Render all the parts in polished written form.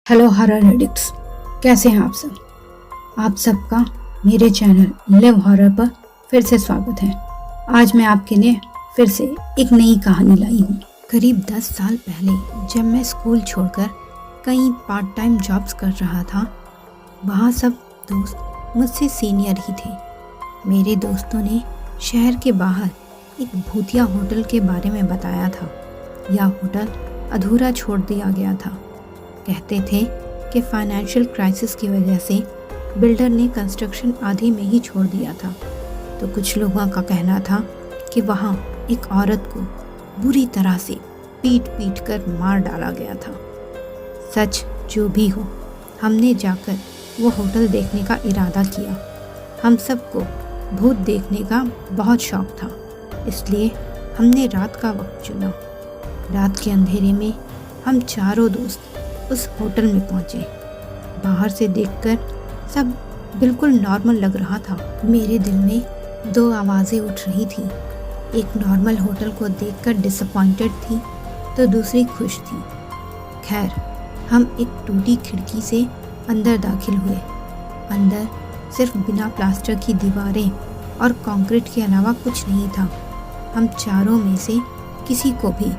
Hello horror addicts, कैसे हैं आप सब। आप सबका मेरे चैनल लिव हॉरर पर फिर से स्वागत है। आज मैं आपके लिए फिर से एक नई कहानी लाई हूँ। करीब 10 साल पहले जब मैं स्कूल छोड़कर कई पार्ट टाइम जॉब्स कर रहा था, वहाँ सब दोस्त मुझसे सीनियर ही थे। मेरे दोस्तों ने शहर के बाहर एक भूतिया होटल के बारे में बताया था। यह होटल अधूरा छोड़ दिया गया था। कहते थे कि फाइनेंशियल क्राइसिस की वजह से बिल्डर ने कंस्ट्रक्शन आधे में ही छोड़ दिया था। तो कुछ लोगों का कहना था कि वहाँ एक औरत को बुरी तरह से पीट पीट कर मार डाला गया था। सच जो भी हो, हमने जाकर वो होटल देखने का इरादा किया। हम सबको भूत देखने का बहुत शौक था, इसलिए हमने रात का वक्त चुना। रात के अंधेरे में हम चारों दोस्त उस होटल में पहुंचे। बाहर से देखकर सब बिल्कुल नॉर्मल लग रहा था। मेरे दिल में दो आवाज़ें उठ रही थी। एक नॉर्मल होटल को देखकर डिसअपॉइंटेड थी, तो दूसरी खुश थी। खैर, हम एक टूटी खिड़की से अंदर दाखिल हुए। अंदर सिर्फ बिना प्लास्टर की दीवारें और कंक्रीट के अलावा कुछ नहीं था। हम चारों में से किसी को भी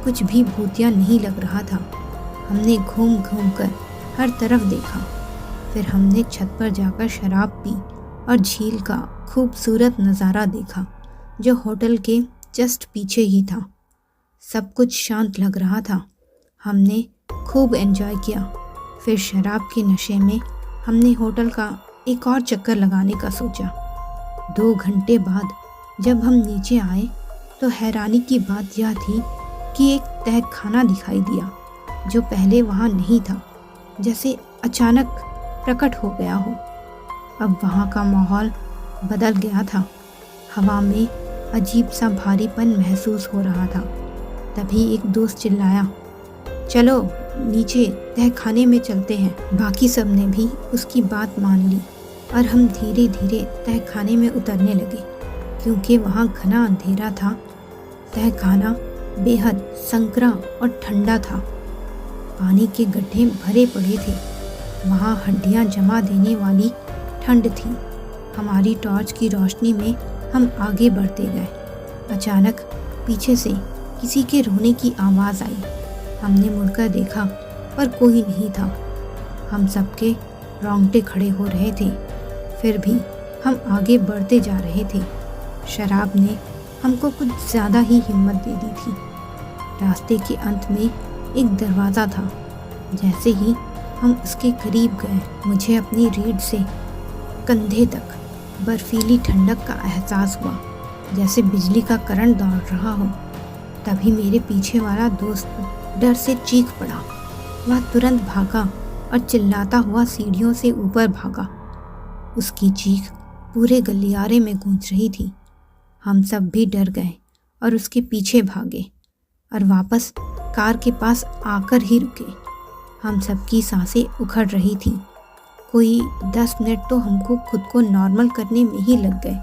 कुछ भी भूतिया नहीं लग रहा था। हमने घूम घूम कर हर तरफ देखा। फिर हमने छत पर जाकर शराब पी और झील का खूबसूरत नज़ारा देखा, जो होटल के जस्ट पीछे ही था। सब कुछ शांत लग रहा था। हमने खूब एंजॉय किया। फिर शराब के नशे में हमने होटल का एक और चक्कर लगाने का सोचा। 2 घंटे बाद जब हम नीचे आए तो हैरानी की बात यह थी कि एक तहखाना दिखाई दिया, जो पहले वहाँ नहीं था, जैसे अचानक प्रकट हो गया हो। अब वहाँ का माहौल बदल गया था। हवा में अजीब सा भारीपन महसूस हो रहा था। तभी एक दोस्त चिल्लाया, चलो नीचे तहखाने में चलते हैं। बाकी सब ने भी उसकी बात मान ली और हम धीरे धीरे तहखाने में उतरने लगे। क्योंकि वहाँ घना अंधेरा था, तहखाना बेहद संकरा और ठंडा था। पानी के गड्ढे भरे पड़े थे। वहाँ हड्डियाँ जमा देने वाली ठंड थी। हमारी टॉर्च की रोशनी में हम आगे बढ़ते गए। अचानक पीछे से किसी के रोने की आवाज़ आई। हमने मुड़कर देखा, पर कोई नहीं था। हम सबके रोंगटे खड़े हो रहे थे, फिर भी हम आगे बढ़ते जा रहे थे। शराब ने हमको कुछ ज़्यादा ही हिम्मत दे दी थी। रास्ते के अंत में एक दरवाज़ा था। जैसे ही हम उसके करीब गए, मुझे अपनी रीढ़ से कंधे तक बर्फीली ठंडक का एहसास हुआ, जैसे बिजली का करंट दौड़ रहा हो। तभी मेरे पीछे वाला दोस्त डर से चीख पड़ा। वह तुरंत भागा और चिल्लाता हुआ सीढ़ियों से ऊपर भागा। उसकी चीख पूरे गलियारे में गूंज रही थी। हम सब भी डर गए और उसके पीछे भागे और वापस कार के पास आकर ही रुके। हम सबकी सांसें उखड़ रही थी। कोई 10 मिनट तो हमको खुद को नॉर्मल करने में ही लग गए।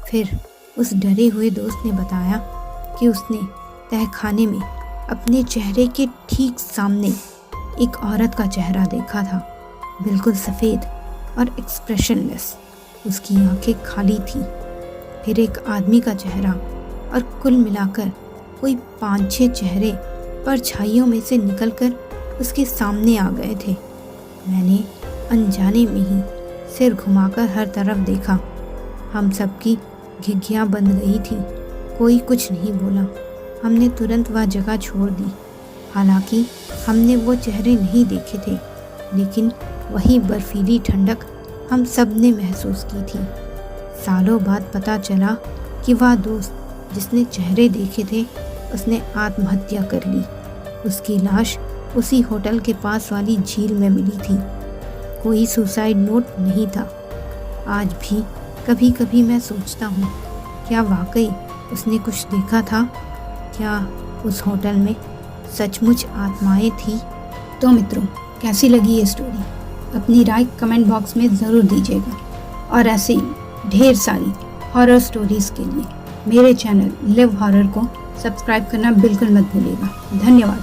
फिर उस डरे हुए दोस्त ने बताया कि उसने तहखाने में अपने चेहरे के ठीक सामने एक औरत का चेहरा देखा था, बिल्कुल सफ़ेद और एक्सप्रेशनलेस। उसकी आंखें खाली थी। फिर एक आदमी का चेहरा, और कुल मिलाकर कोई 5-6 चेहरे परछाइयों में से निकलकर उसके सामने आ गए थे। मैंने अनजाने में ही सिर घुमाकर हर तरफ देखा। हम सबकी घिघियाँ बंद गई थी। कोई कुछ नहीं बोला। हमने तुरंत वह जगह छोड़ दी। हालांकि हमने वो चेहरे नहीं देखे थे, लेकिन वही बर्फीली ठंडक हम सब ने महसूस की थी। सालों बाद पता चला कि वह दोस्त जिसने चेहरे देखे थे, उसने आत्महत्या कर ली। उसकी लाश उसी होटल के पास वाली झील में मिली थी। कोई सुसाइड नोट नहीं था। आज भी कभी कभी मैं सोचता हूँ, क्या वाकई उसने कुछ देखा था? क्या उस होटल में सचमुच आत्माएं थी? तो मित्रों, कैसी लगी ये स्टोरी? अपनी राय कमेंट बॉक्स में ज़रूर दीजिएगा। और ऐसे ही ढेर सारी हॉरर स्टोरीज़ के लिए मेरे चैनल लिव हॉरर को सब्सक्राइब करना बिल्कुल मत भूलिएगा। धन्यवाद।